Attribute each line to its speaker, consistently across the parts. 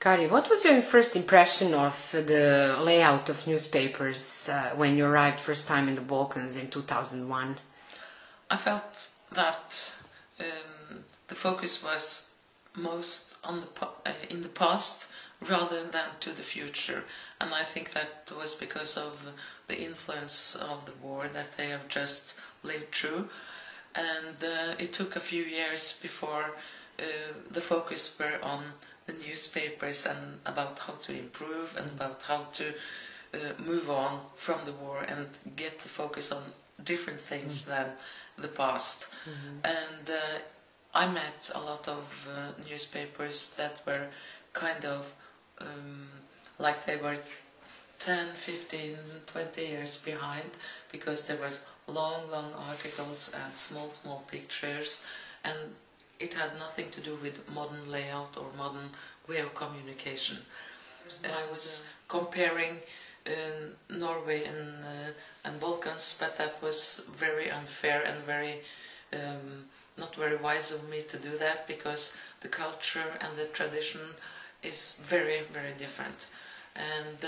Speaker 1: Kari, what was your first impression of the layout of newspapers when you arrived first time in the Balkans in 2001?
Speaker 2: I felt that the focus was most on in the past rather than to the future, and I think that was because of the influence of the war that they have just lived through, and it took a few years before the focus were on the newspapers and about how to improve and about how to move on from the war and get the focus on different things than the past. And I met a lot of newspapers that were kind of like they were 10, 15, 20 years behind, because there was long articles and small pictures, and it had nothing to do with modern layout or modern way of communication. And I was comparing Norway and Balkans, but that was very unfair and very not very wise of me to do that, because the culture and the tradition is very different. And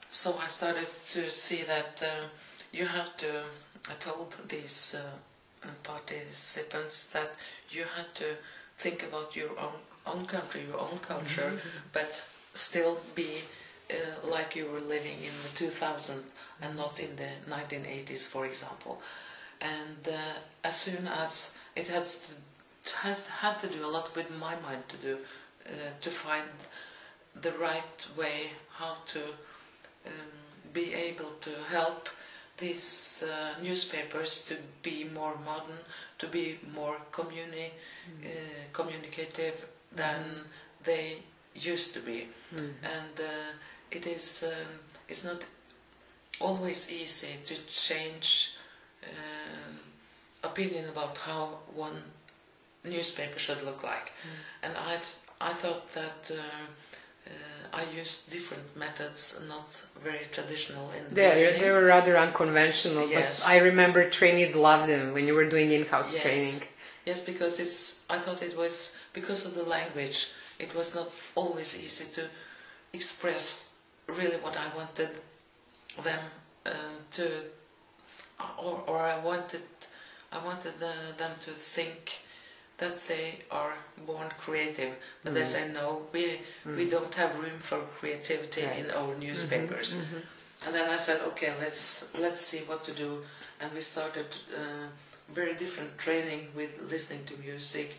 Speaker 2: so I started to see that you have to, I told these participants that you had to think about your own country, your own culture, but still be like you were living in the 2000s and not in the 1980s, for example. And as soon as it has had to do a lot with my mind to find the right way how to be able to help these newspapers to be more modern, to be more communicative than they used to be. And it is it's not always easy to change opinion about how one newspaper should look like. And I thought that I used different methods, not very traditional in the beginning.
Speaker 1: They were rather unconventional,
Speaker 2: yes.
Speaker 1: But I remember trainees loved them when you were doing in-house training.
Speaker 2: Yes, because I thought it was, because of the language, it was not always easy to express really what I wanted them to, or I wanted them to think that they are born creative, but they say no, we don't have room for creativity in our newspapers. And then I said, okay, let's see what to do, and we started very different training with listening to music,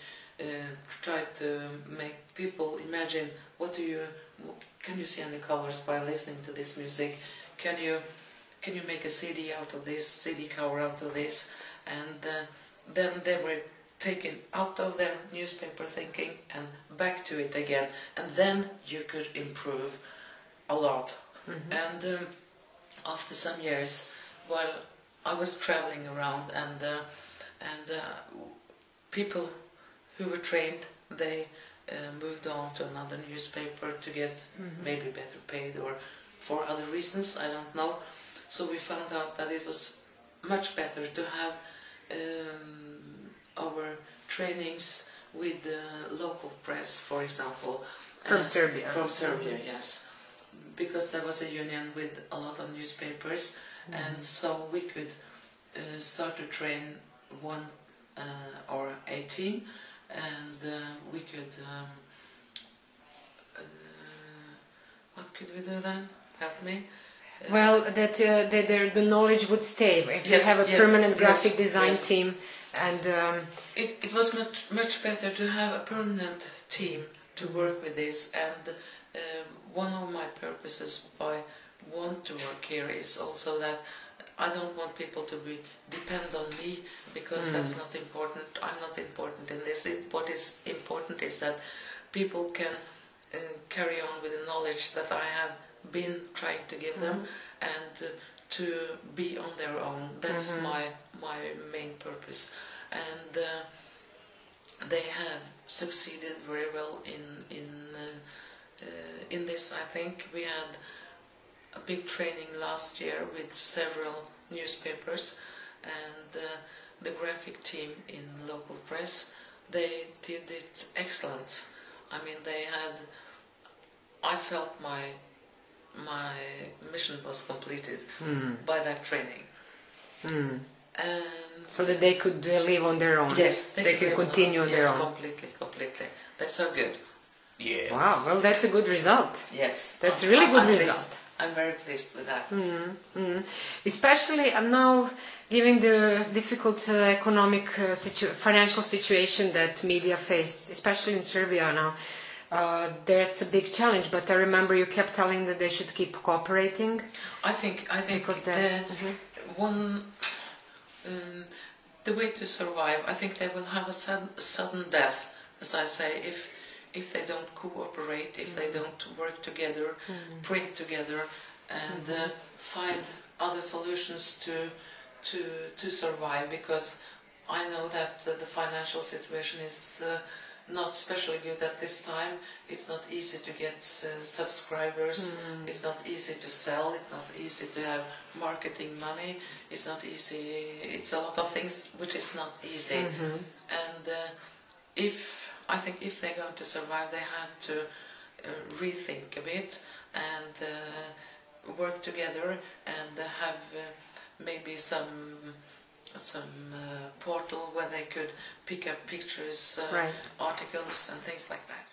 Speaker 2: try to make people imagine can you see any colors by listening to this music, can you make a CD out of this, CD cover out of this, and then they were taken out of their newspaper thinking and back to it again, and then you could improve a lot. And after some years, while I was traveling around, and people who were trained, they moved on to another newspaper to get maybe better paid or for other reasons, I don't know. So we found out that it was much better to have our trainings with the local press, for example.
Speaker 1: From Serbia.
Speaker 2: From Serbia, yes. Because there was a union with a lot of newspapers, and so we could start to train one or a team, and we could... what could we do then? Help me.
Speaker 1: Well, that the knowledge would stay. If you have a permanent graphic design team, and
Speaker 2: it was much better to have a permanent team to work with this. And one of my purposes why I want to work here is also that I don't want people to depend on me, because that's not important. I'm not important in this. What is important is that people can carry on with the knowledge that I have been trying to give them, and to be on their own. That's my main purpose, and they have succeeded very well in this. I think we had a big training last year with several newspapers, and the graphic team in local press, they did it excellent. I mean, they had I felt my mission was completed by that training. And
Speaker 1: so that they could live on their own.
Speaker 2: Yes,
Speaker 1: they could continue on their own.
Speaker 2: Yes, completely. They're so good. Yeah.
Speaker 1: Wow, well, that's a good result.
Speaker 2: Yes.
Speaker 1: That's a really good result.
Speaker 2: I'm very pleased with that.
Speaker 1: Especially, I'm now given the difficult economic, financial situation that media face, especially in Serbia now. That's a big challenge, but I remember you kept telling that they should keep cooperating.
Speaker 2: I think
Speaker 1: because
Speaker 2: the way to survive, I think they will have a sudden death, as I say, if they don't cooperate, if they don't work together, print together, and find other solutions to survive, because I know that the financial situation is not especially good at this time. It's not easy to get subscribers, it's not easy to sell, it's not easy to have marketing money, it's not easy, it's a lot of things which is not easy. And I think if they're going to survive, they have to rethink a bit and work together and have maybe some portal where they could pick up pictures,
Speaker 1: right,
Speaker 2: articles and things like that.